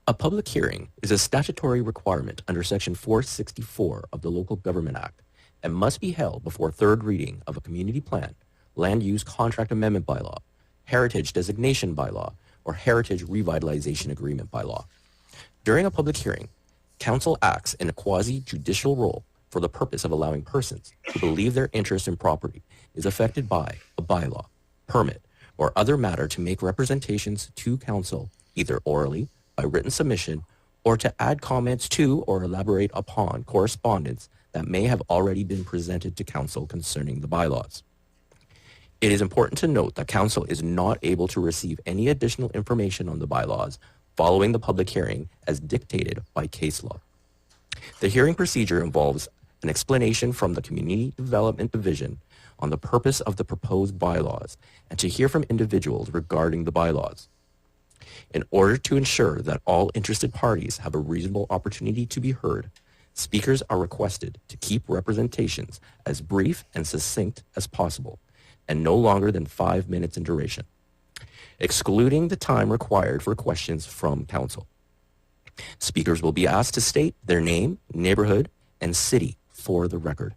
A public hearing is a statutory requirement under Section 464 of the Local Government Act and must be held before third reading of a community plan, land use contract amendment bylaw, heritage designation bylaw, or heritage revitalization agreement bylaw. During a public hearing, council acts in a quasi-judicial role for the purpose of allowing persons who believe their interest in property is affected by a bylaw, permit, or other matter to make representations to council, either orally, by written submission, or to add comments to or elaborate upon correspondence that may have already been presented to council concerning the bylaws. It is important to note that council is not able to receive any additional information on the bylaws following the public hearing as dictated by case law. The hearing procedure involves an explanation from the Community Development Division on the purpose of the proposed bylaws and to hear from individuals regarding the bylaws. In order to ensure that all interested parties have a reasonable opportunity to be heard, speakers are requested to keep representations as brief and succinct as possible and no longer than 5 minutes in duration, excluding the time required for questions from council. Speakers will be asked to state their name, neighborhood, and city for the record.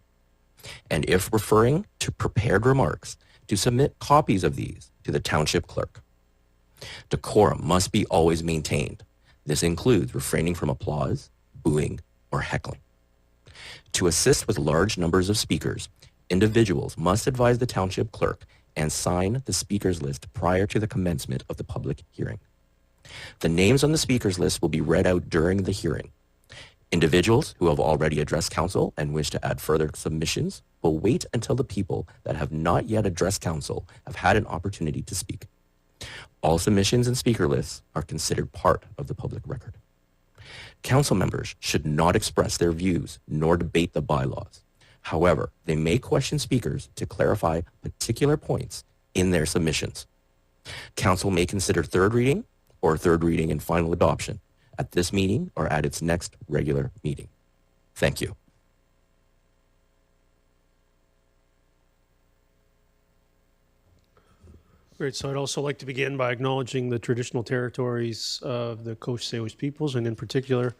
And if referring to prepared remarks, to submit copies of these to the township clerk. Decorum must be always maintained. This includes refraining from applause, booing, or heckling. To assist with large numbers of speakers, individuals must advise the township clerk and sign the speakers list prior to the commencement of the public hearing. The names on the speakers list will be read out during the hearing. Individuals who have already addressed council and wish to add further submissions will wait until the people that have not yet addressed council have had an opportunity to speak. All submissions and speaker lists are considered part of the public record. Council members should not express their views nor debate the bylaws. However, they may question speakers to clarify particular points in their submissions. Council may consider third reading or third reading and final adoption at this meeting or at its next regular meeting. Thank you. Great. So I'd also like to begin by acknowledging the traditional territories of the Coast Salish peoples, and in particular,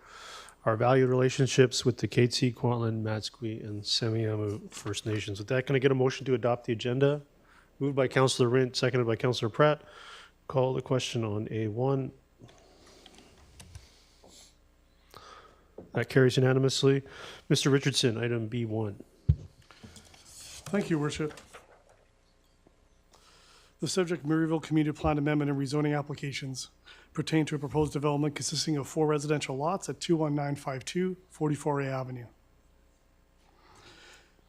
our valued relationships with the Katzie, Kwantlen, Matsqui, and Semiahmoo First Nations. With that, can I get a motion to adopt the agenda? Moved by Councillor Rint, seconded by Councillor Pratt. Call the question on A1. That carries unanimously. Mr. Richardson, item B1. Thank you, Worship. The subject Murrayville Community Plan Amendment and Rezoning applications pertain to a proposed development consisting of 4 residential lots at 21952 44A Avenue.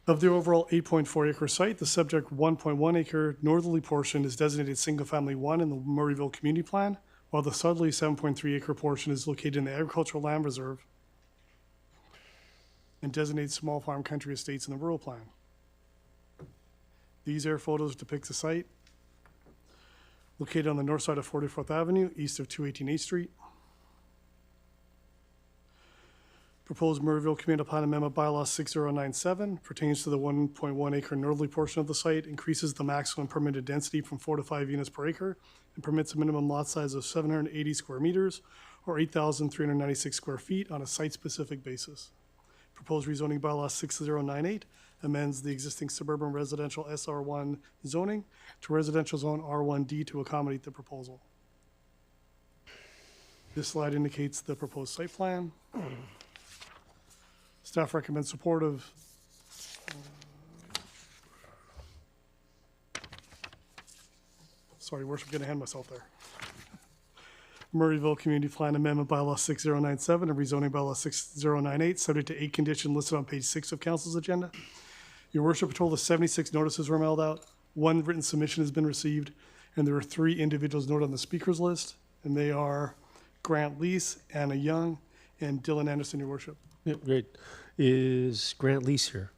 Of the overall 8.4 acre site, the subject 1.1 acre northerly portion is designated single family 1 in the Murrayville Community Plan, while the southerly 7.3 acre portion is located in the Agricultural Land Reserve and designates small farm country estates in the rural plan. These air photos depict the site located on the north side of 44th Avenue, east of 218 8th Street. Proposed Murrayville Community Plan Amendment Bylaw 6097 pertains to the 1.1 acre northerly portion of the site, increases the maximum permitted density from 4 to 5 units per acre, and permits a minimum lot size of 780 square meters or 8,396 square feet on a site-specific basis. Proposed rezoning bylaw 6098 amends the existing suburban residential SR1 zoning to residential zone R1D to accommodate the proposal. This slide indicates the proposed site plan. Staff recommends support of sorry, Worship, getting ahead of myself there. Murrayville Community Plan Amendment Bylaw 6097 and Rezoning Bylaw 6098, subject to 8 conditions listed on page 6 of Council's agenda. Your Worship, a total of 76 notices were mailed out. 1 written submission has been received, and there are 3 individuals noted on the speakers list, and they are Grant Lease, Anna Young, and Dylan Anderson, Your Worship. Yeah, great. Is Grant Lease here?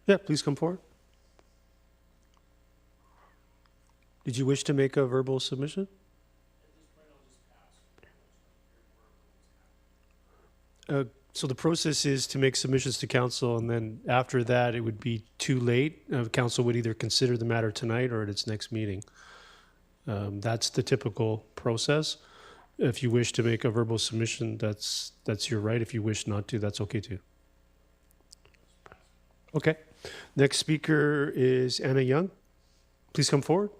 Yeah, please come forward. Did you wish to make a verbal submission? So the process is to make submissions to council, and then after that, it would be too late. Council would either consider the matter tonight or at its next meeting. That's the typical process. If you wish to make a verbal submission, that's your right. If you wish not to, that's okay too. Okay. Next speaker is Anna Young. Please come forward.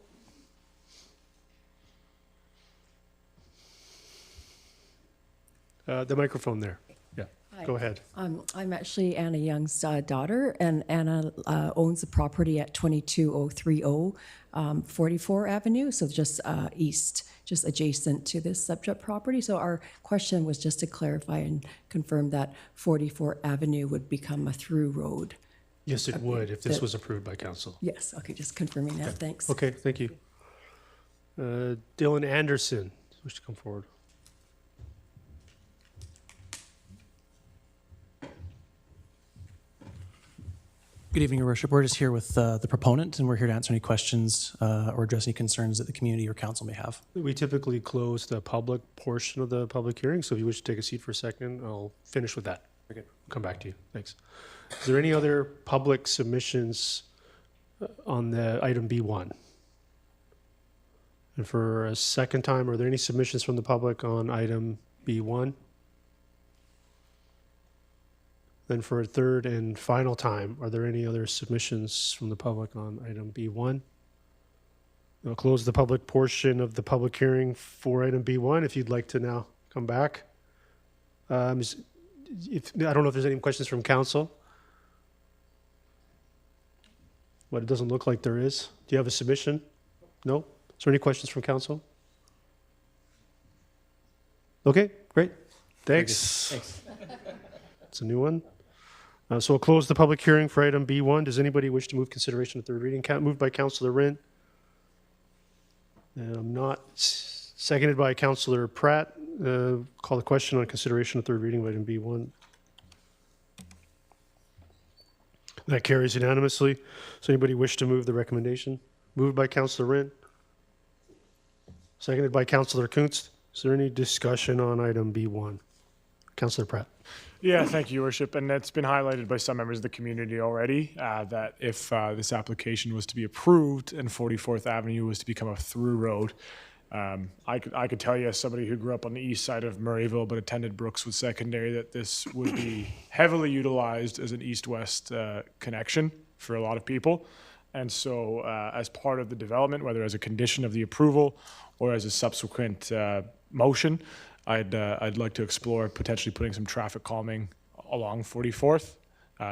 The microphone there. Yeah, Hi. go ahead. I'm actually Anna Young's daughter, and Anna owns the property at 22030 44 Avenue, so just east, just adjacent to this subject property. So our question was just to clarify and confirm that 44 Avenue would become a through road. Yes, it Okay. would if this was approved by council. Yes, okay, just confirming that, thanks. Okay, thank you. Dylan Anderson, wish to come forward. Good evening, Your Worship. We're just here with the proponent, and we're here to answer any questions or address any concerns that the community or council may have. We typically close the public portion of the public hearing, so if you wish to take a seat for a second, I'll finish with that. Okay. Come back to you. Thanks. Is there any other public submissions on the item B1? And for a second time, are there any submissions from the public on item B1? Then for a third and final time, are there any other submissions from the public on item B1? I'll close the public portion of the public hearing for item B1 if you'd like to now come back. I don't know if there's any questions from council. But it doesn't look like there is. Do you have a submission? No? Is there any questions from council? Okay, great. Thanks. Thanks. It's a new one. So we'll close the public hearing for item B1. Does anybody wish to move consideration of third reading? Moved by Councillor Wren. Not seconded by Councillor Pratt. Call the question on consideration of third reading of item B1. That carries unanimously. Does anybody wish to move the recommendation? Moved by Councillor Wren. Seconded by Councillor Kunst. Is there any discussion on item B1? Councillor Pratt. Yeah, thank you, Your Worship. And it's been highlighted by some members of the community already that if this application was to be approved and 44th Avenue was to become a through road, I could tell you as somebody who grew up on the east side of Murrayville but attended Brookswood Secondary that this would be heavily utilized as an east-west connection for a lot of people. And so as part of the development, whether as a condition of the approval or as a subsequent motion, I'd like to explore potentially putting some traffic calming along 44th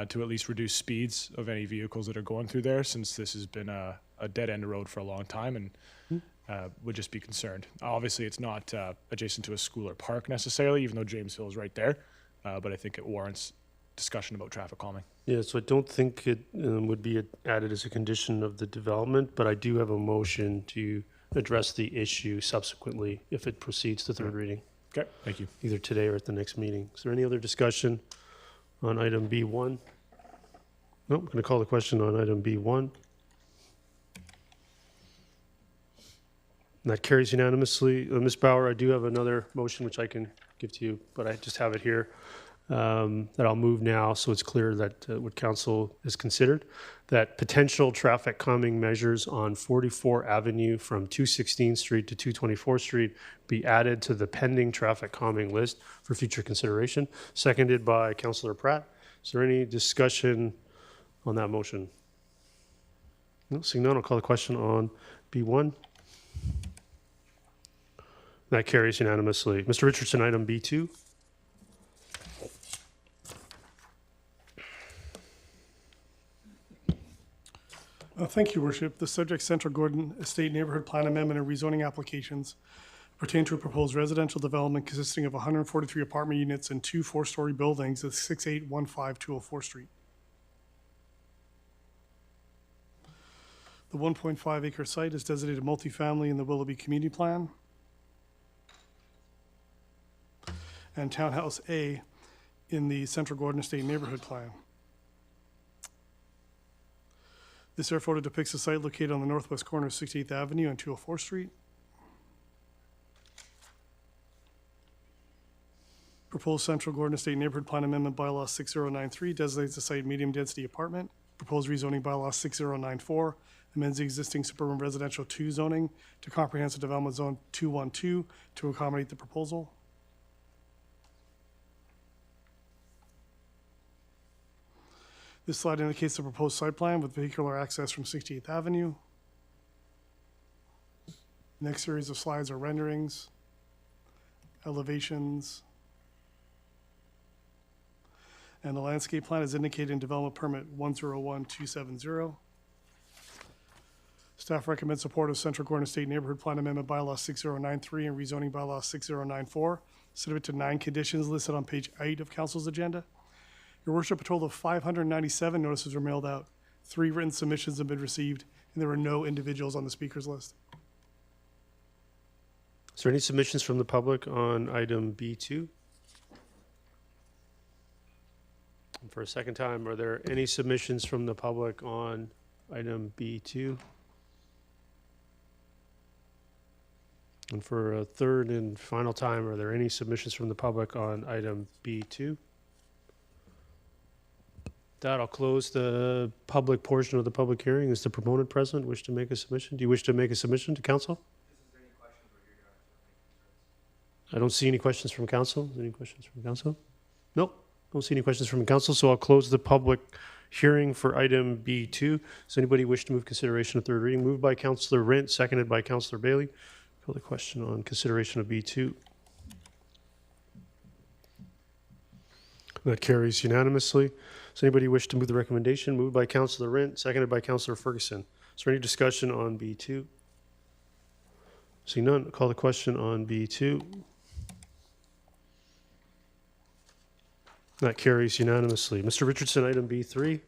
to at least reduce speeds of any vehicles that are going through there, since this has been a dead-end road for a long time and would just be concerned. Obviously, it's not adjacent to a school or park necessarily, even though James Hill is right there, but I think it warrants discussion about traffic calming. Yeah, so I don't think it would be added as a condition of the development, but I do have a motion to address the issue subsequently if it proceeds to third reading. Okay, thank you. Either today or at the next meeting. Is there any other discussion on item B1? No, I'm going to call the question on item B1. And that carries unanimously. Ms. Bauer, I do have another motion which I can give to you, but I just have it here that I'll move now so it's clear that what council has considered, that potential traffic calming measures on 44 Avenue from 216th Street to 224th Street be added to the pending traffic calming list for future consideration. Seconded by Councillor Pratt. Is there any discussion on that motion? No, seeing none, I'll call the question on B1. That carries unanimously. Mr. Richardson, item B2. Thank you, Worship. The subject Central Gordon Estate Neighborhood Plan Amendment and rezoning applications pertain to a proposed residential development consisting of 143 apartment units and 2 four-story buildings at 6815 204 Street. The 1.5 acre site is designated multifamily in the Willoughby Community Plan and Townhouse A in the Central Gordon Estate Neighborhood Plan. This air photo depicts a site located on the northwest corner of 68th Avenue and 204 Street. Proposed Central Gordon Estate Neighborhood Plan Amendment Bylaw 6093 designates the site medium-density apartment. Proposed rezoning Bylaw 6094 amends the existing suburban residential 2 zoning to comprehensive development zone 212 to accommodate the proposal. This slide indicates the proposed site plan with vehicular access from 68th Avenue. Next series of slides are renderings, elevations, and the landscape plan is indicated in development permit 101270. Staff recommends support of Central Gordon Estate Neighborhood Plan Amendment Bylaw 6093 and rezoning Bylaw 6094, subject to 9 conditions listed on page 8 of Council's agenda. Your Worship, a total of 597 notices were mailed out, 3 written submissions have been received, and there were no individuals on the speakers list. Is there any submissions from the public on item B2? And for a second time, are there any submissions from the public on item B2? And for a third and final time, are there any submissions from the public on item B2? That I'll close the public portion of the public hearing. Is the proponent present? Wish to make a submission? Do you wish to make a submission to council? I don't see any questions from council. Any questions from council? Nope. Don't see any questions from council, so I'll close the public hearing for item B2. Does anybody wish to move consideration of third reading? Moved by Councillor Rent, seconded by Councillor Bailey. Call the question on consideration of B2. That carries unanimously. Does anybody wish to move the recommendation? Moved by Councillor Rent, seconded by Councillor Ferguson. Is there any discussion on B2? Seeing none, I'll call the question on B2. That carries unanimously. Mr. Richardson, item B3.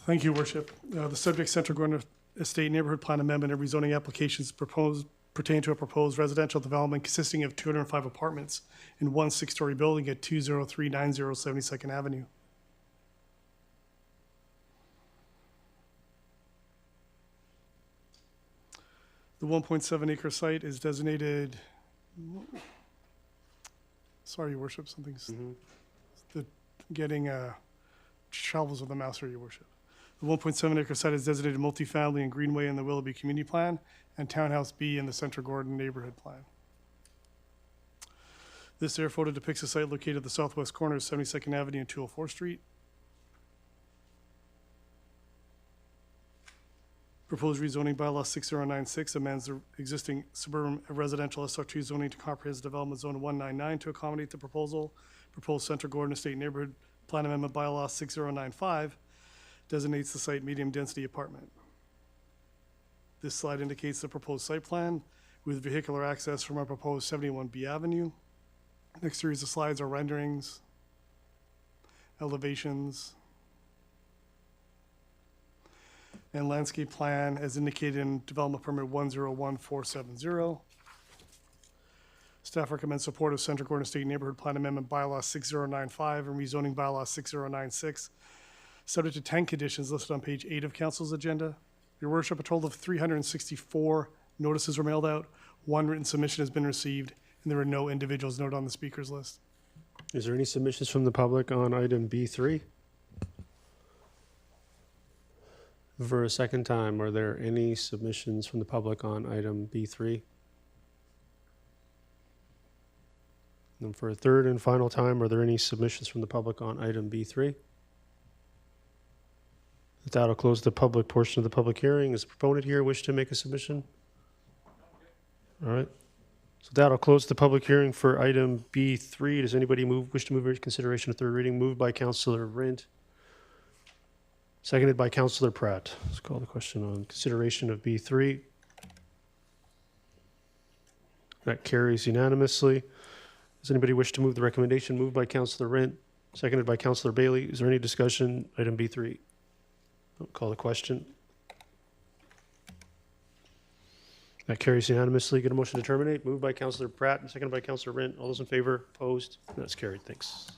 Thank you, Worship. The subject Central Gordon Estate Neighborhood Plan Amendment and rezoning applications pertain to a proposed residential development consisting of 205 apartments in one 6-story building at 20390 72nd Avenue. The 1.7 acre site is designated, sorry, Your Worship, something's getting travels with the mouse here, Your Worship. The 1.7 acre site is designated multifamily and Greenway in the Willoughby Community Plan and Townhouse B in the Central Gordon Neighborhood Plan. This air photo depicts a site located at the southwest corner of 72nd Avenue and 204th Street. Proposed rezoning bylaw 6096 amends the existing suburban residential SR2 zoning to comprehensive development zone 199 to accommodate the proposal. Proposed Central Gordon Estate Neighborhood Plan Amendment bylaw 6095 designates the site medium density apartment. This slide indicates the proposed site plan with vehicular access from our proposed 71B Avenue. Next series of slides are renderings, elevations, and landscape plan as indicated in development permit 101470. Staff recommends support of Central Gordon Estate Neighborhood Plan Amendment bylaw 6095 and rezoning bylaw 6096, subject to 10 conditions listed on page 8 of Council's agenda. Your Worship, a total of 364 notices were mailed out, 1 written submission has been received, and there are no individuals noted on the speakers list. Is there any submissions from the public on item B3? For a second time, are there any submissions from the public on item B3? And for a third and final time, are there any submissions from the public on item B3? With that, I'll close the public portion of the public hearing. Is the proponent here wish to make a submission? All right. So with that, I'll close the public hearing for item B3. Does anybody wish to move consideration of third reading? Moved by Councillor Rent. Seconded by Councillor Pratt. Let's call the question on consideration of B3. That carries unanimously. Does anybody wish to move the recommendation? Moved by Councillor Rent, seconded by Councillor Bailey. Is there any discussion? Item B3. I'll call the question. That carries unanimously. Get a motion to terminate. Moved by Councillor Pratt and seconded by Councillor Rent. All those in favor? Opposed? That's carried. Thanks.